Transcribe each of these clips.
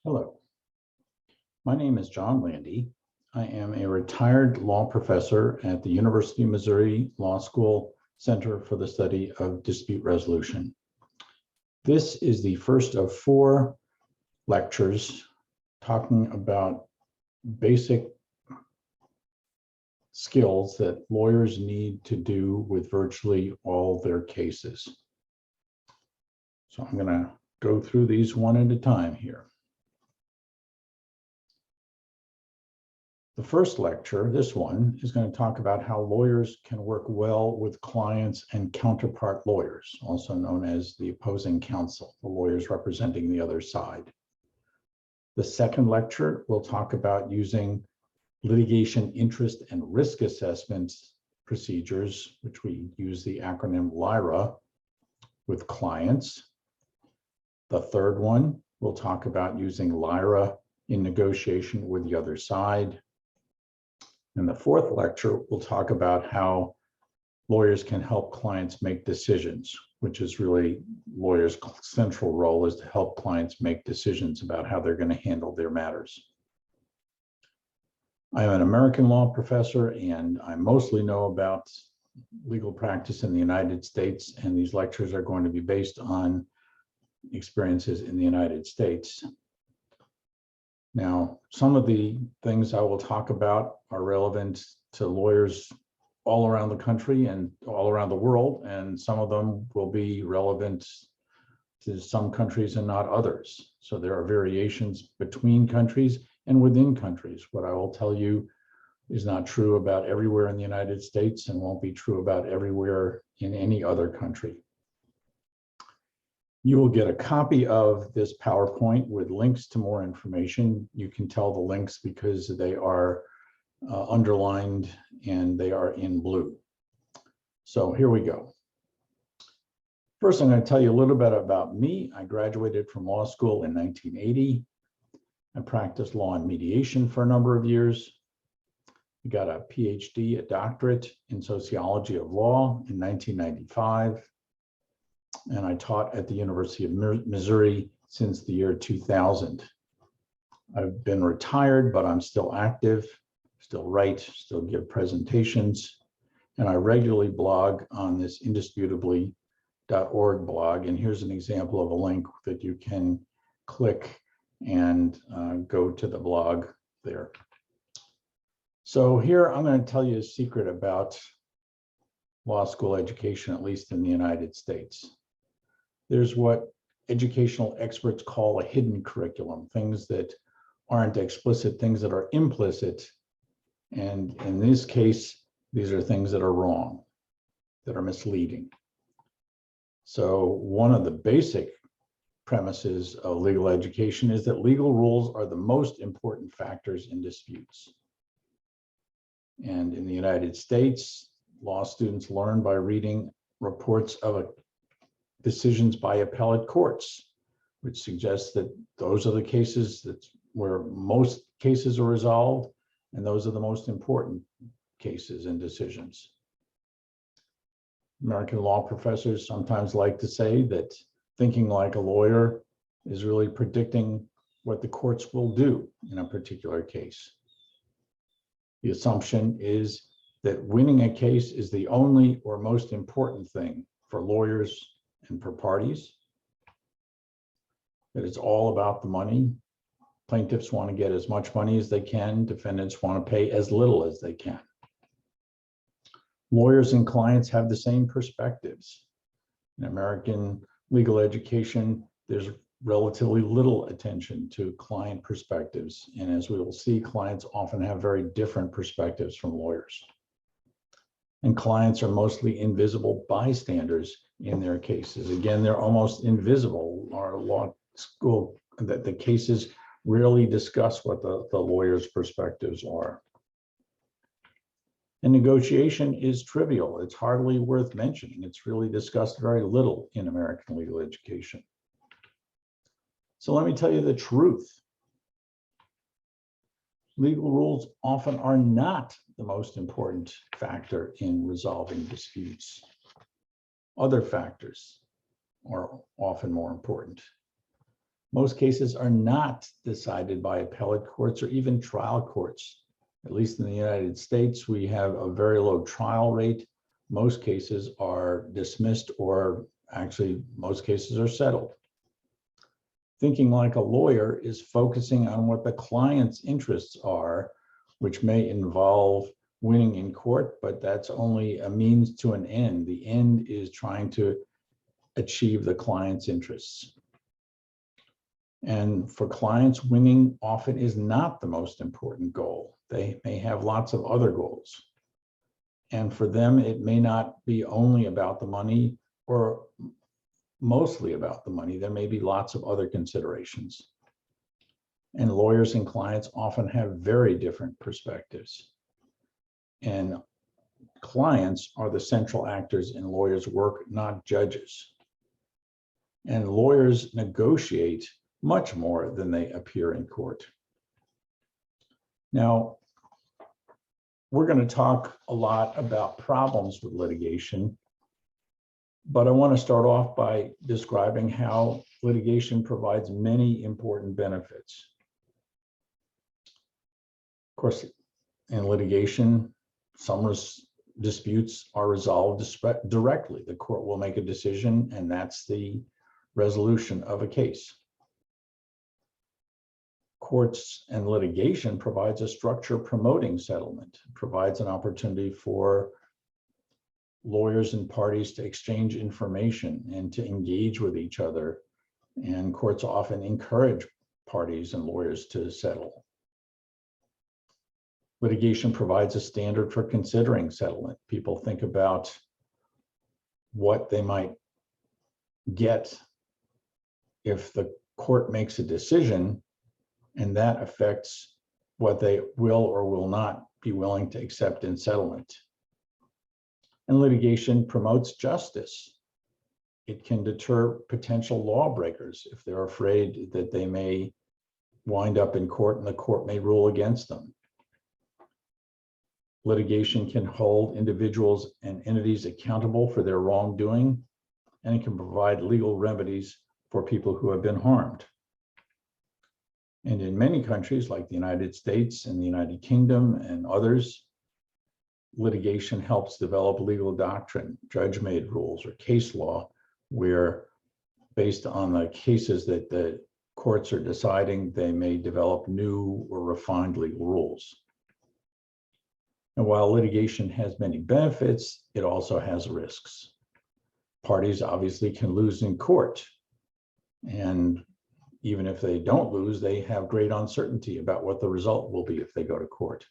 Hello, my name is John Lande. I am a retired law professor at the University of Missouri Law School Center for the Study of Dispute Resolution. This is the first of 4 lectures talking about basic skills that lawyers need to do with virtually all their cases. So I'm going to go through these one at a time here. The first lecture, this one, is going to talk about how lawyers can work well with clients and counterpart lawyers, also known as the opposing counsel, the lawyers representing the other side. The second lecture will talk about using litigation interest and risk assessment procedures, which we use the acronym LIRA, with clients. The third one will talk about using LIRA in negotiation with the other side. And the fourth lecture will talk about how lawyers can help clients make decisions, which is really lawyers' central role, is to help clients make decisions about how they're going to handle their matters. I am an American law professor, and I mostly know about legal practice in the United States, and these lectures are going to be based on experiences in the United States. Now, some of the things I will talk about are relevant to lawyers all around the country and all around the world, and some of them will be relevant to some countries and not others. So there are variations between countries and within countries. What I will tell you is not true about everywhere in the United States and won't be true about everywhere in any other country. You will get a copy of this PowerPoint with links to more information. You can tell the links because they are underlined and they are in blue. So here we go. First, I'm going to tell you a little bit about me. I graduated from law school in 1980. I practiced law and mediation for a number of years. I got a PhD, a doctorate in sociology of law in 1995. And I taught at the University of Missouri since the year 2000. I've been retired, but I'm still active, still write, still give presentations, and I regularly blog on this indisputably.org blog. And here's an example of a link that you can click and go to the blog there. So here I'm going to tell you a secret about law school education, at least in the United States. There's what educational experts call a hidden curriculum, things that aren't explicit, things that are implicit. And in this case, these are things that are wrong, that are misleading. So one of the basic premises of legal education is that legal rules are the most important factors in disputes. And in the United States, law students learn by reading reports of decisions by appellate courts, which suggests that those are the cases where most cases are resolved, and those are the most important cases and decisions. American law professors sometimes like to say that thinking like a lawyer is really predicting what the courts will do in a particular case. The assumption is that winning a case is the only or most important thing for lawyers and for parties, that it's all about the money. Plaintiffs want to get as much money as they can. Defendants want to pay as little as they can. Lawyers and clients have the same perspectives. In American legal education, there's relatively little attention to client perspectives. And as we will see, clients often have very different perspectives from lawyers. And clients are mostly invisible bystanders in their cases. Again, they're almost invisible. Our law school, the cases rarely discuss what the lawyer's perspectives are. And negotiation is trivial. It's hardly worth mentioning. It's really discussed very little in American legal education. So let me tell you the truth. Legal rules often are not the most important factor in resolving disputes. Other factors are often more important. Most cases are not decided by appellate courts or even trial courts. At least in the United States, we have a very low trial rate. Most cases are dismissed, or actually most cases are settled. Thinking like a lawyer is focusing on what the client's interests are, which may involve winning in court, but that's only a means to an end. The end is trying to achieve the client's interests. And for clients, winning often is not the most important goal. They may have lots of other goals. And for them, it may not be only about the money or mostly about the money. There may be lots of other considerations. And lawyers and clients often have very different perspectives. And clients are the central actors in lawyers' work, not judges. And lawyers negotiate much more than they appear in court. Now, we're going to talk a lot about problems with litigation, but I want to start off by describing how litigation provides many important benefits. Of course, in litigation, some disputes are resolved directly. The court will make a decision, and that's the resolution of a case. Courts and litigation provides a structure promoting settlement, provides an opportunity for lawyers and parties to exchange information and to engage with each other. And courts often encourage parties and lawyers to settle. Litigation provides a standard for considering settlement. People think about what they might get if the court makes a decision, and that affects what they will or will not be willing to accept in settlement. And litigation promotes justice. It can deter potential lawbreakers if they're afraid that they may wind up in court and the court may rule against them. Litigation can hold individuals and entities accountable for their wrongdoing, and it can provide legal remedies for people who have been harmed. And in many countries like the United States and the United Kingdom and others, litigation helps develop legal doctrine, judge-made rules, or case law, where based on the cases that the courts are deciding, they may develop new or refined legal rules. And while litigation has many benefits, it also has risks. Parties obviously can lose in court. And even if they don't lose, they have great uncertainty about what the result will be if they go to court.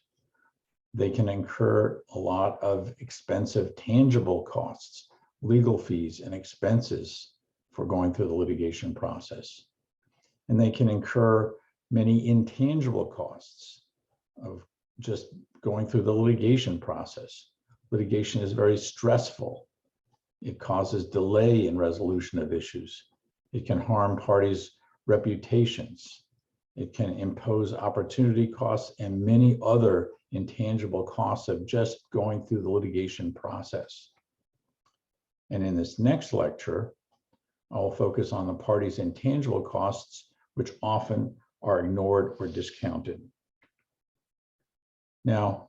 They can incur a lot of expensive tangible costs, legal fees and expenses for going through the litigation process. And they can incur many intangible costs of just going through the litigation process. Litigation is very stressful. It causes delay in resolution of issues. It can harm parties' reputations. It can impose opportunity costs and many other intangible costs of just going through the litigation process. And in this next lecture, I'll focus on the parties' intangible costs, which often are ignored or discounted. Now,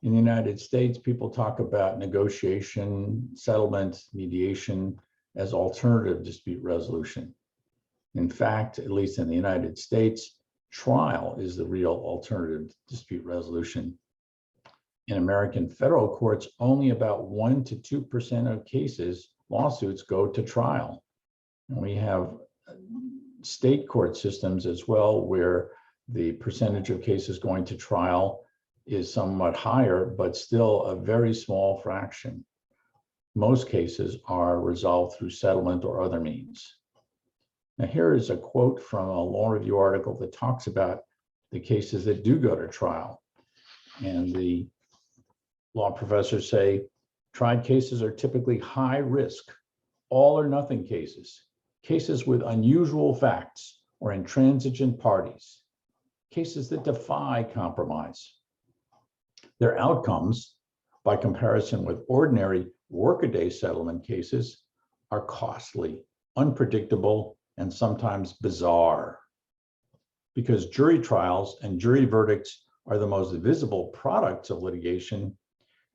in the United States, people talk about negotiation, settlement, mediation as alternative dispute resolution. In fact, at least in the United States, trial is the real alternative dispute resolution. In American federal courts, only about 1 to 2% of cases, lawsuits, go to trial. And we have state court systems as well, where the percentage of cases going to trial is somewhat higher, but still a very small fraction. Most cases are resolved through settlement or other means. Now, here is a quote from a law review article that talks about the cases that do go to trial. And the law professors say, tried cases are typically high risk, all or nothing cases, cases with unusual facts or intransigent parties, cases that defy compromise. Their outcomes, by comparison with ordinary workaday settlement cases, are costly, unpredictable, and sometimes bizarre. Because jury trials and jury verdicts are the most visible products of litigation,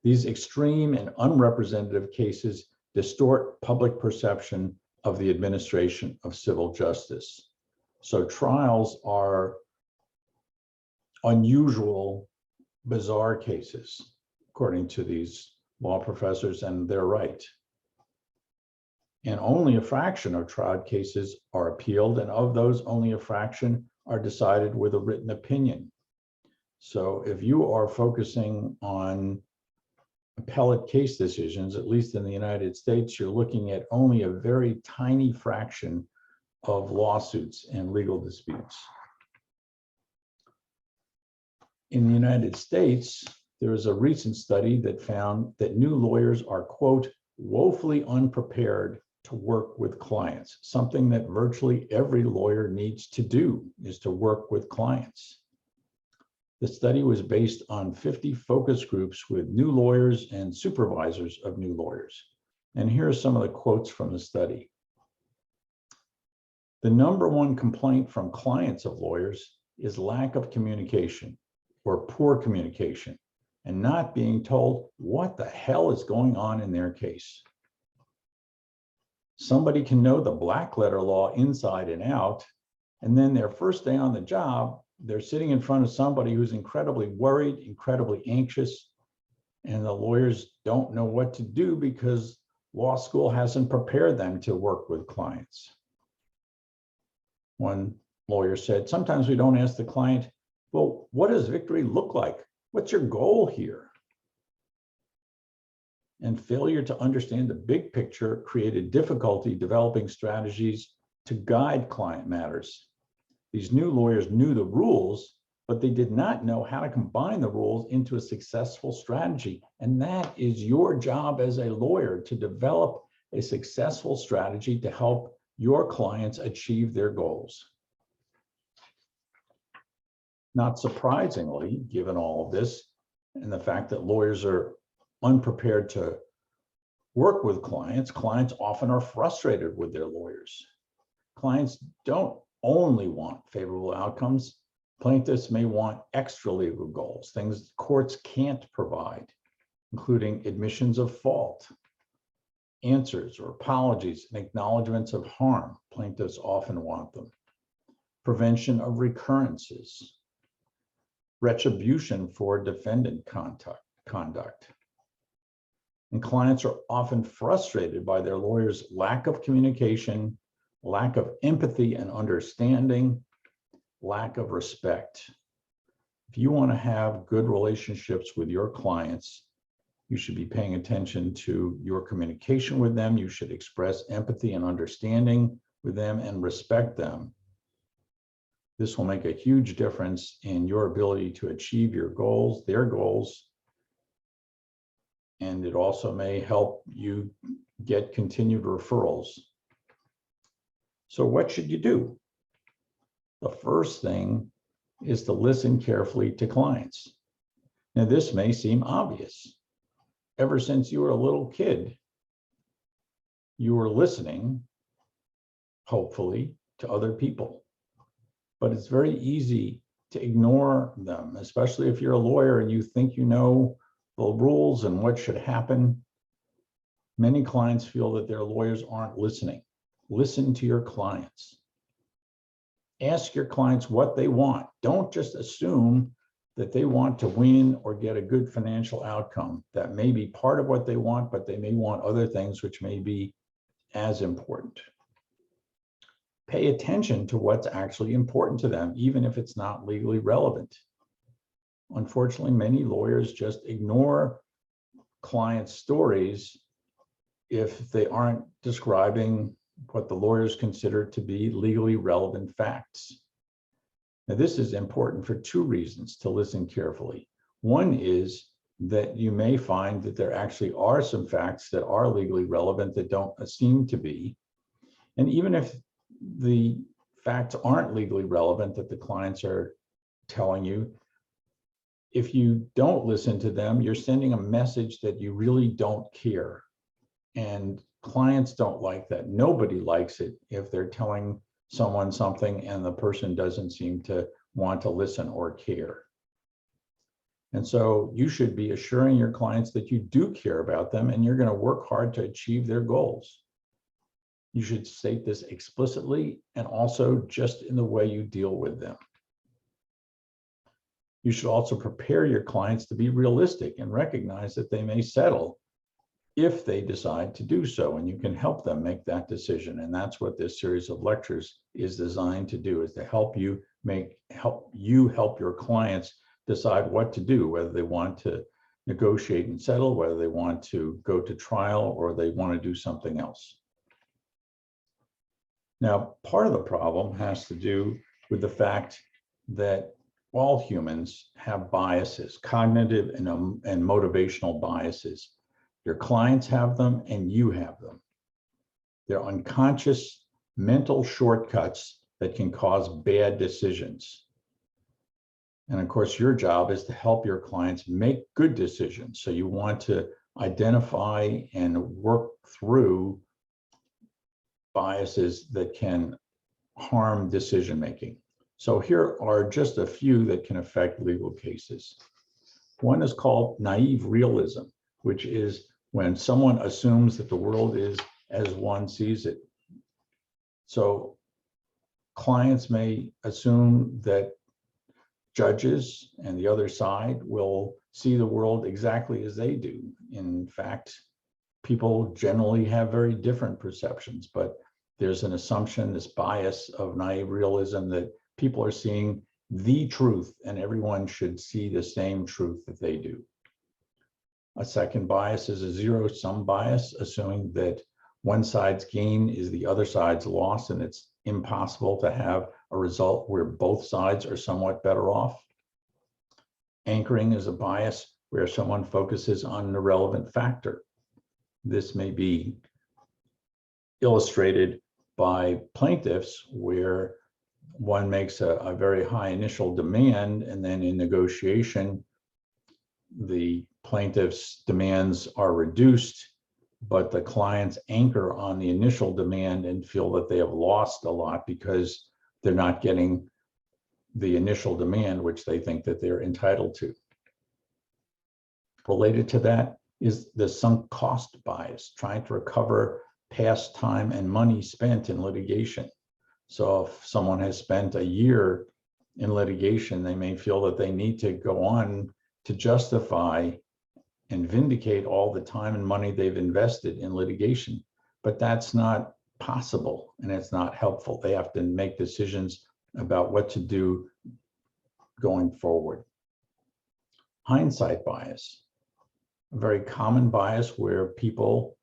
these extreme and unrepresentative cases distort public perception of the administration of civil justice. So trials are unusual, bizarre cases, according to these law professors, and they're right. And only a fraction of trial cases are appealed, and of those, only a fraction are decided with a written opinion. So if you are focusing on appellate case decisions, at least in the United States, you're looking at only a very tiny fraction of lawsuits and legal disputes. In the United States, there is a recent study that found that new lawyers are, quote, woefully unprepared to work with clients. Something that virtually every lawyer needs to do is to work with clients. The study was based on 50 focus groups with new lawyers and supervisors of new lawyers. And here are some of the quotes from the study. The number one complaint from clients of lawyers is lack of communication or poor communication and not being told what the hell is going on in their case. Somebody can know the black letter law inside and out, and then their first day on the job, they're sitting in front of somebody who's incredibly worried, incredibly anxious, and the lawyers don't know what to do because law school hasn't prepared them to work with clients. One lawyer said, sometimes we don't ask the client, well, what does victory look like? What's your goal here? And failure to understand the big picture created difficulty developing strategies to guide client matters. These new lawyers knew the rules, but they did not know how to combine the rules into a successful strategy. And that is your job as a lawyer, to develop a successful strategy to help your clients achieve their goals. Not surprisingly, given all of this, and the fact that lawyers are unprepared to work with clients, clients often are frustrated with their lawyers. Clients don't only want favorable outcomes. Plaintiffs may want extra legal goals, things courts can't provide, including admissions of fault, answers or apologies and acknowledgements of harm. Plaintiffs often want them. Prevention of recurrences, retribution for defendant conduct. And clients are often frustrated by their lawyers' lack of communication, lack of empathy and understanding, lack of respect. If you want to have good relationships with your clients, you should be paying attention to your communication with them. You should express empathy and understanding with them and respect them. This will make a huge difference in your ability to achieve your goals, their goals, and it also may help you get continued referrals. So what should you do? The first thing is to listen carefully to clients. Now, this may seem obvious. Ever since you were a little kid, you were listening, hopefully, to other people. But it's very easy to ignore them, especially if you're a lawyer and you think you know the rules and what should happen. Many clients feel that their lawyers aren't listening. Listen to your clients. Ask your clients what they want. Don't just assume that they want to win or get a good financial outcome. That may be part of what they want, but they may want other things which may be as important. Pay attention to what's actually important to them, even if it's not legally relevant. Unfortunately, many lawyers just ignore clients' stories if they aren't describing what the lawyers consider to be legally relevant facts. Now, this is important for two reasons to listen carefully. One is that you may find that there actually are some facts that are legally relevant that don't seem to be. And even if the facts aren't legally relevant that the clients are telling you, if you don't listen to them, you're sending a message that you really don't care. And clients don't like that. Nobody likes it if they're telling someone something and the person doesn't seem to want to listen or care. And so you should be assuring your clients that you do care about them and you're going to work hard to achieve their goals. You should state this explicitly and also just in the way you deal with them. You should also prepare your clients to be realistic and recognize that they may settle if they decide to do so, and you can help them make that decision. And that's what this series of lectures is designed to do, is to help your clients decide what to do, whether they want to negotiate and settle, whether they want to go to trial, or they want to do something else. Now, part of the problem has to do with the fact that all humans have biases, cognitive and motivational biases. Your clients have them and you have them. They're unconscious mental shortcuts that can cause bad decisions. And of course, your job is to help your clients make good decisions. So you want to identify and work through biases that can harm decision-making. So here are just a few that can affect legal cases. One is called naive realism, which is when someone assumes that the world is as one sees it. So clients may assume that judges and the other side will see the world exactly as they do. In fact, people generally have very different perceptions, but there's an assumption, this bias of naive realism, that people are seeing the truth and everyone should see the same truth that they do. A second bias is a zero-sum bias, assuming that one side's gain is the other side's loss, and it's impossible to have a result where both sides are somewhat better off. Anchoring is a bias where someone focuses on an irrelevant factor. This may be illustrated by plaintiffs where one makes a very high initial demand, and then in negotiation, the plaintiff's demands are reduced, but the clients anchor on the initial demand and feel that they have lost a lot because they're not getting the initial demand, which they think that they're entitled to. Related to that is the sunk cost bias, trying to recover past time and money spent in litigation. So if someone has spent a year in litigation, they may feel that they need to go on to justify and vindicate all the time and money they've invested in litigation. But that's not possible and it's not helpful. They have to make decisions about what to do going forward. Hindsight bias, a very common bias where people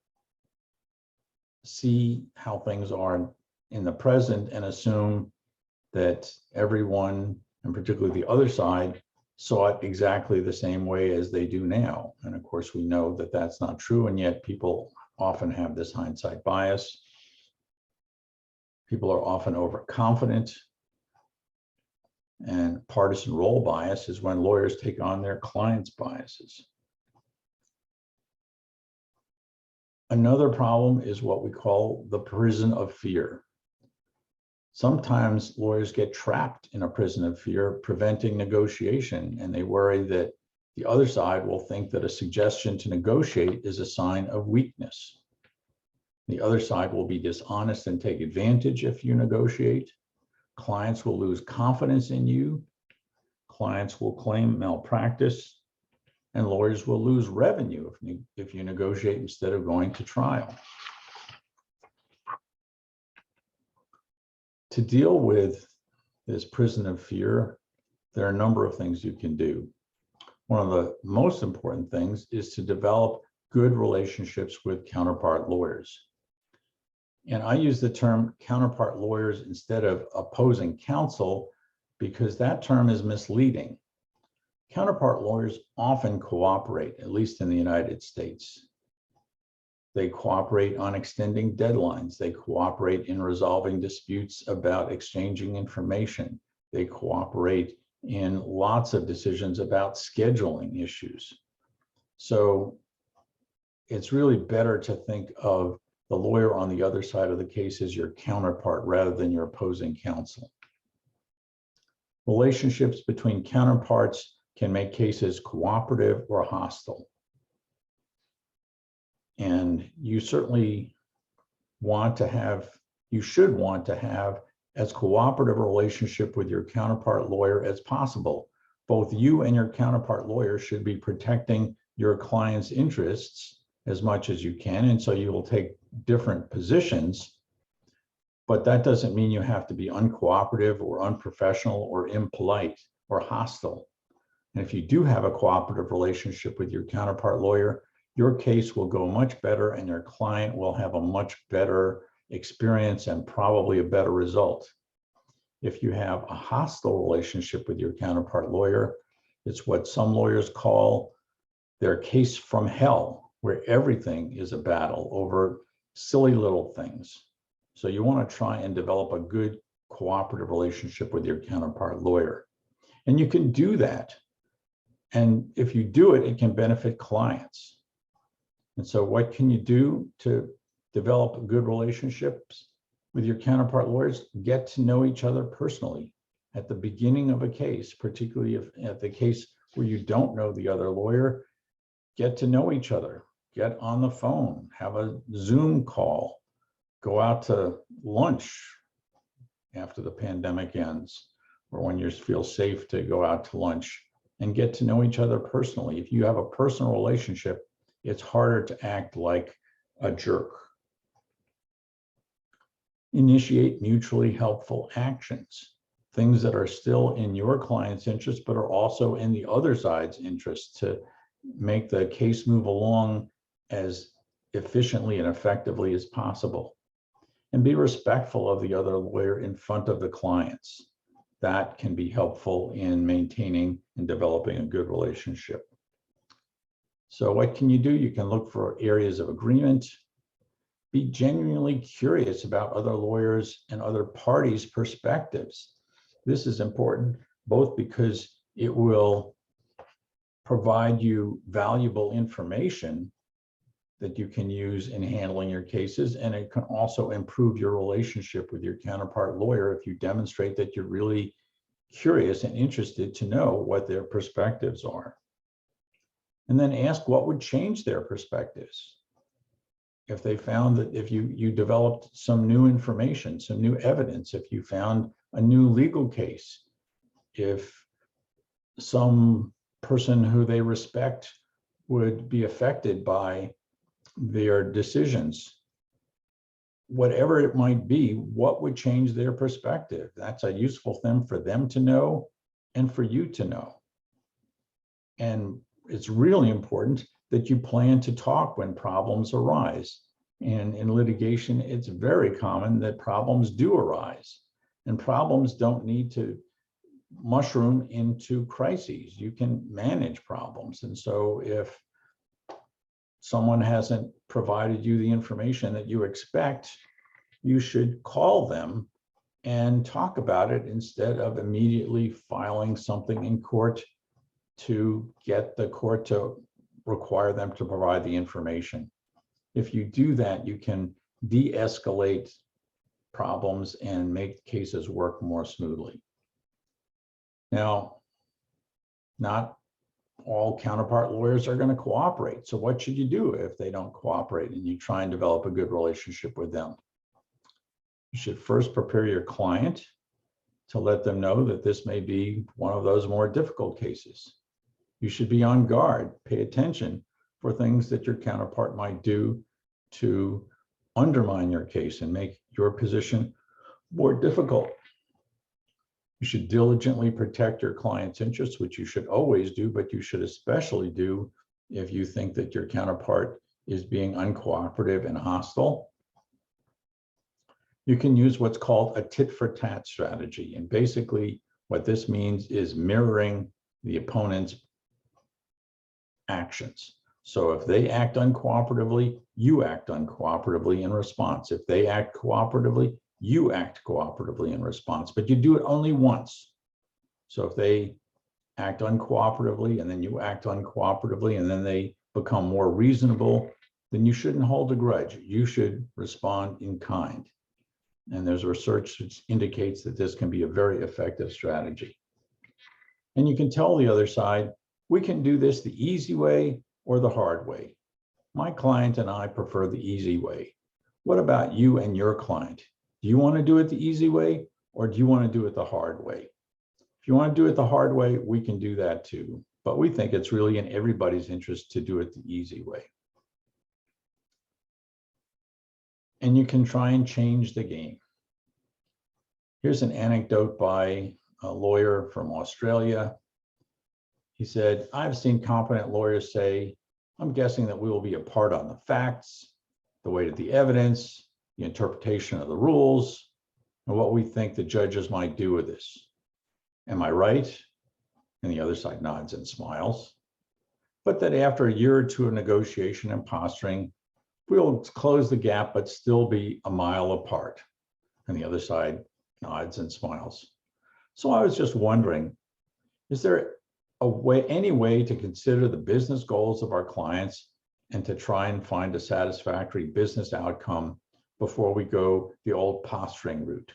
see how things are in the present and assume that everyone, and particularly the other side, saw it exactly the same way as they do now. And of course, we know that that's not true, and yet people often have this hindsight bias. People are often overconfident. And partisan role bias is when lawyers take on their clients' biases. Another problem is what we call the prison of fear. Sometimes lawyers get trapped in a prison of fear, preventing negotiation, and they worry that the other side will think that a suggestion to negotiate is a sign of weakness. The other side will be dishonest and take advantage if you negotiate. Clients will lose confidence in you. Clients will claim malpractice, and lawyers will lose revenue if you negotiate instead of going to trial. To deal with this prison of fear, there are a number of things you can do. One of the most important things is to develop good relationships with counterpart lawyers. And I use the term counterpart lawyers instead of opposing counsel because that term is misleading. Counterpart lawyers often cooperate, at least in the United States. They cooperate on extending deadlines. They cooperate in resolving disputes about exchanging information. They cooperate in lots of decisions about scheduling issues. So it's really better to think of the lawyer on the other side of the case is your counterpart rather than your opposing counsel. Relationships between counterparts can make cases cooperative or hostile. And you certainly you should want to have as cooperative a relationship with your counterpart lawyer as possible. Both you and your counterpart lawyer should be protecting your client's interests as much as you can. And so you will take different positions, but that doesn't mean you have to be uncooperative or unprofessional or impolite or hostile. And if you do have a cooperative relationship with your counterpart lawyer, your case will go much better and your client will have a much better experience and probably a better result. If you have a hostile relationship with your counterpart lawyer, it's what some lawyers call their case from hell, where everything is a battle over silly little things. So you want to try and develop a good cooperative relationship with your counterpart lawyer. And you can do that. And if you do it, it can benefit clients. And so what can you do to develop good relationships with your counterpart lawyers? Get to know each other personally at the beginning of a case, particularly if at the case where you don't know the other lawyer. Get to know each other, get on the phone, have a Zoom call, go out to lunch after the pandemic ends, or when you feel safe to go out to lunch, and get to know each other personally. If you have a personal relationship, it's harder to act like a jerk. Initiate mutually helpful actions, things that are still in your client's interest, but are also in the other side's interest to make the case move along as efficiently and effectively as possible. And be respectful of the other lawyer in front of the clients. That can be helpful in maintaining and developing a good relationship. So what can you do? You can look for areas of agreement. Be genuinely curious about other lawyers and other parties' perspectives. This is important both because it will provide you valuable information that you can use in handling your cases, and it can also improve your relationship with your counterpart lawyer if you demonstrate that you're really curious and interested to know what their perspectives are. And then ask what would change their perspectives. If they found that if you developed some new information, some new evidence, if you found a new legal case, if some person who they respect would be affected by their decisions, whatever it might be, what would change their perspective? That's a useful thing for them to know and for you to know. And it's really important that you plan to talk when problems arise. And in litigation, it's very common that problems do arise. And problems don't need to mushroom into crises. You can manage problems. And so if someone hasn't provided you the information that you expect, you should call them and talk about it instead of immediately filing something in court to get the court to require them to provide the information. If you do that, you can de-escalate problems and make cases work more smoothly. Now, not all counterpart lawyers are going to cooperate. So what should you do if they don't cooperate and you try and develop a good relationship with them? You should first prepare your client to let them know that this may be one of those more difficult cases. You should be on guard, pay attention for things that your counterpart might do to undermine your case and make your position more difficult. You should diligently protect your client's interests, which you should always do, but you should especially do if you think that your counterpart is being uncooperative and hostile. You can use what's called a tit-for-tat strategy. And basically what this means is mirroring the opponent's actions. So if they act uncooperatively, you act uncooperatively in response. If they act cooperatively, you act cooperatively in response, but you do it only once. So if they act uncooperatively and then you act uncooperatively and then they become more reasonable then you shouldn't hold a grudge. You should respond in kind. And there's research which indicates that this can be a very effective strategy. And you can tell the other side, we can do this the easy way or the hard way. My client and I prefer the easy way. What about you and your client? Do you want to do it the easy way, or do you want to do it the hard way? If you want to do it the hard way, we can do that too. But we think it's really in everybody's interest to do it the easy way. And you can try and change the game. Here's an anecdote by a lawyer from Australia. He said, I've seen competent lawyers say, I'm guessing that we will be apart on the facts, the weight of the evidence, the interpretation of the rules, and what we think the judges might do with this. Am I right? And the other side nods and smiles. But that after a year or two of negotiation and posturing, we'll close the gap, but still be a mile apart. And the other side nods and smiles. So I was just wondering, is there any way to consider the business goals of our clients and to try and find a satisfactory business outcome before we go the old posturing route?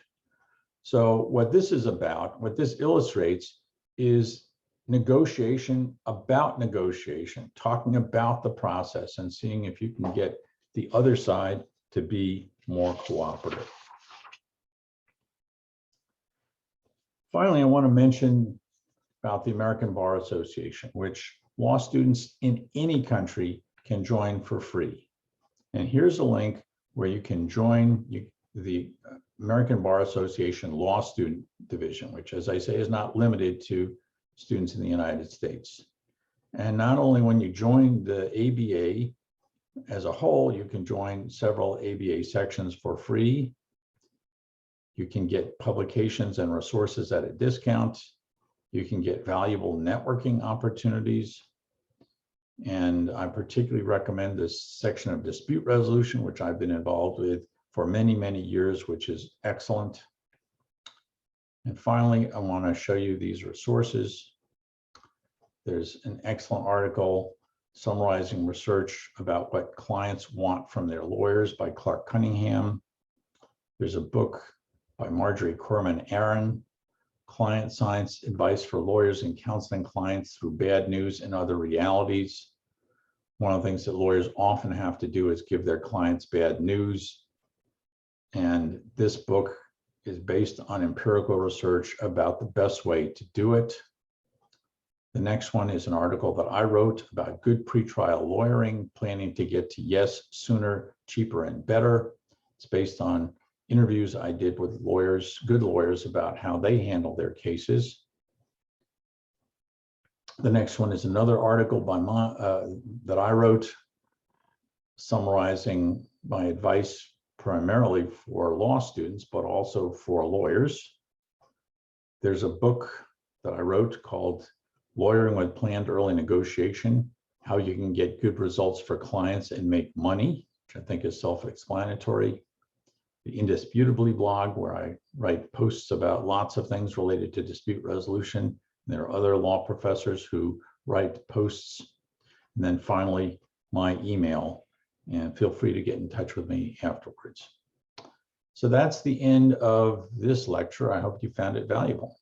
So what this is about, what this illustrates, is negotiation about negotiation, talking about the process and seeing if you can get the other side to be more cooperative. Finally, I want to mention about the American Bar Association, which law students in any country can join for free. And here's a link where you can join the American Bar Association Law Student Division, which, as I say, is not limited to students in the United States. And not only when you join the ABA as a whole, you can join several ABA sections for free. You can get publications and resources at a discount. You can get valuable networking opportunities. And I particularly recommend this section of dispute resolution, which I've been involved with for many, many years, which is excellent. And finally, I want to show you these resources. There's an excellent article summarizing research about what clients want from their lawyers by Clark Cunningham. There's a book by Marjorie Corman Aaron, Client Science Advice for Lawyers in Counseling Clients Through Bad News and Other Realities. One of the things that lawyers often have to do is give their clients bad news. And this book is based on empirical research about the best way to do it. The next one is an article that I wrote about good pretrial lawyering, planning to get to yes sooner, cheaper, and better. It's based on interviews I did with lawyers, good lawyers, about how they handle their cases. The next one is another article by that I wrote summarizing my advice primarily for law students, but also for lawyers. There's a book that I wrote called Lawyering with Planned Early Negotiation, How You Can Get Good Results for Clients and Make Money, which I think is self-explanatory. The Indisputably blog, where I write posts about lots of things related to dispute resolution. There are other law professors who write posts. And then finally, my email, and feel free to get in touch with me afterwards. So that's the end of this lecture. I hope you found it valuable.